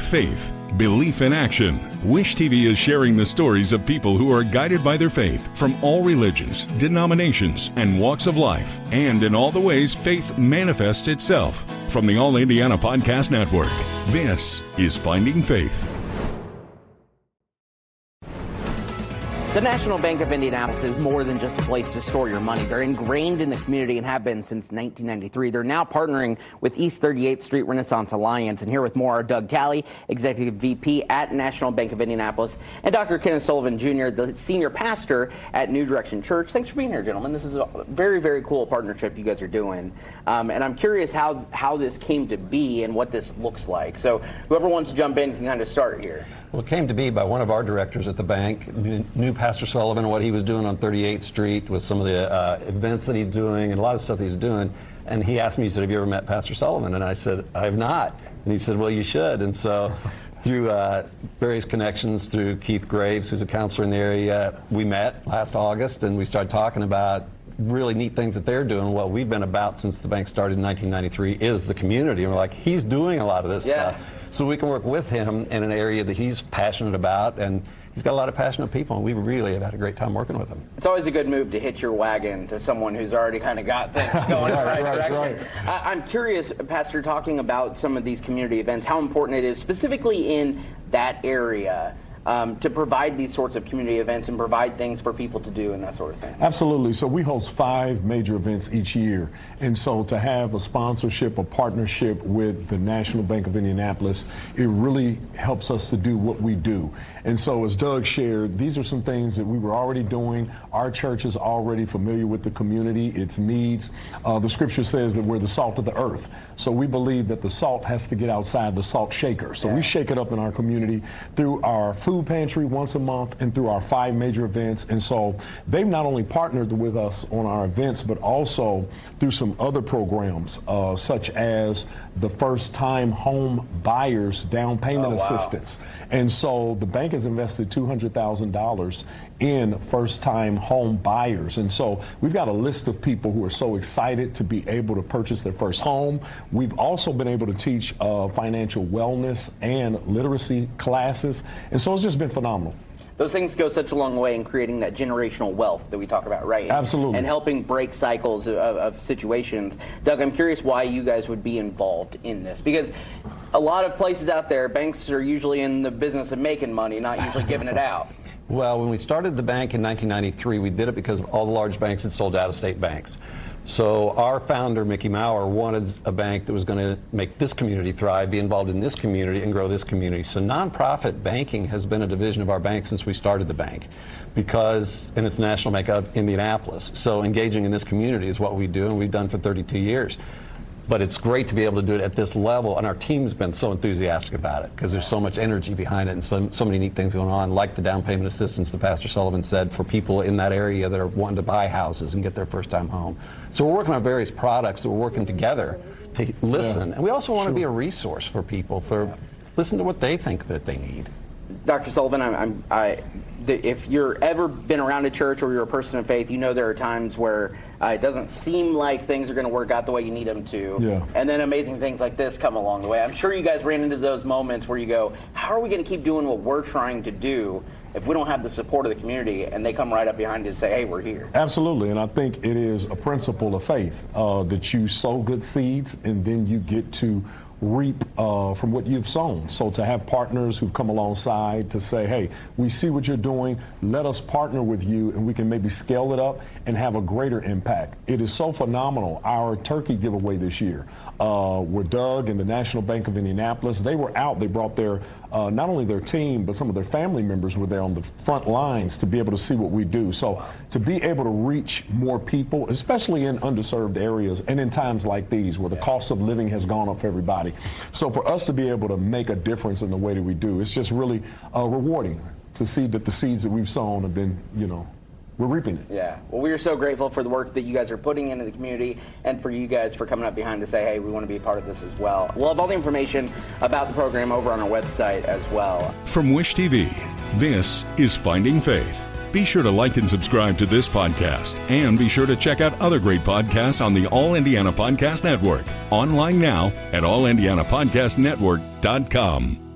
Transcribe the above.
faith, belief in action. Wish TV is sharing the stories of people who are guided by their faith from all religions, denominations, and walks of life, and in all the ways faith manifests itself. From the All Indiana Podcast Network, this is Finding Faith. The National Bank of Indianapolis is more than just a place to store your money. They're ingrained in the community and have been since 1993. They're now partnering with East 38th Street Renaissance Alliance. And here with more are Doug Talley, Executive VP at National Bank of Indianapolis, and Dr. Kenneth Sullivan Jr., the Senior Pastor at New Direction Church. Thanks for being here, gentlemen. This is a very, very cool partnership you guys are doing. And I'm curious how this came to be and what this looks like. So whoever wants to jump in can kind of start here. Well, it came to be by one of our directors at the bank, knew Pastor Sullivan and what he was doing on 38th Street with some of the events that he's doing and a lot of stuff that he's doing. And he asked me, he said, "Have you ever met Pastor Sullivan?" And I said, "I have not." And he said, "Well, you should." And so through various connections, through Keith Graves, who's a counselor in the area, we met last August and we started talking about really neat things that they're doing. What we've been about since the bank started in 1993 is the community. And we're like, he's doing a lot of this stuff. So we can work with him in an area that he's passionate about, and he's got a lot of passionate people, and we really have had a great time working with him. It's always a good move to hitch your wagon to someone who's already kind of got things going in the right direction. Right. I'm curious, Pastor, talking about some of these community events, how important it is specifically in that area to provide these sorts of community events and provide things for people to do and that sort of thing. Absolutely. So we host 5 major events each year. And so to have a sponsorship, a partnership with the National Bank of Indianapolis, it really helps us to do what we do. And so as Doug shared, these are some things that we were already doing. Our church is already familiar with the community, its needs. The scripture says that we're the salt of the earth. So we believe that the salt has to get outside the salt shaker. So we shake it up in our community through our food pantry once a month and through our 5 major events. And so they've not only partnered with us on our events, but also through some other programs, such as the first-time home buyers down payment assistance. And so the bank has invested $200,000 in first-time home buyers. And so we've got a list of people who are so excited to be able to purchase their first home. We've also been able to teach financial wellness and literacy classes. And so it's just been phenomenal. Those things go such a long way in creating that generational wealth that we talk about, right? Absolutely. And helping break cycles of situations. Doug, I'm curious why you guys would be involved in this, because a lot of places out there, banks are usually in the business of making money, not usually giving it out. Well, when we started the bank in 1993, we did it because all the large banks had sold out-of-state banks. So our founder, Mickey Maurer, wanted a bank that was going to make this community thrive, be involved in this community, and grow this community. So nonprofit banking has been a division of our bank since we started the bank, and it's National Bank of Indianapolis. So engaging in this community is what we do, and we've done for 32 years. But it's great to be able to do it at this level, and our team's been so enthusiastic about it because there's so much energy behind it and so many neat things going on, like the down payment assistance that Pastor Sullivan said for people in that area that are wanting to buy houses and get their first time home. So we're working on various products that we're working together to listen. And we also want to be a resource for people, listen to what they think that they need. Dr. Sullivan, if you're ever been around a church or you're a person of faith, you know there are times where it doesn't seem like things are going to work out the way you need them to. Yeah. And then amazing things like this come along the way. I'm sure you guys ran into those moments where you go, how are we going to keep doing what we're trying to do if we don't have the support of the community? And they come right up behind you and say, hey, we're here. Absolutely. And I think it is a principle of faith that you sow good seeds and then you get to reap from what you've sown. So to have partners who've come alongside to say, hey, we see what you're doing, let us partner with you and we can maybe scale it up and have a greater impact. It is so phenomenal. Our turkey giveaway this year, where Doug and the National Bank of Indianapolis, they were out, they brought their, not only their team, but some of their family members were there on the front lines to be able to see what we do. So to be able to reach more people, especially in underserved areas and in times like these where the cost of living has gone up for everybody. So for us to be able to make a difference in the way that we do, it's just really rewarding to see that the seeds that we've sown have been, we're reaping it. Yeah. Well, we are so grateful for the work that you guys are putting into the community and for you guys for coming up behind to say, hey, we want to be a part of this as well. We'll have all the information about the program over on our website as well. From Wish TV, this is Finding Faith. Be sure to like and subscribe to this podcast, and be sure to check out other great podcasts on the All Indiana Podcast Network. Online now at allindianapodcastnetwork.com.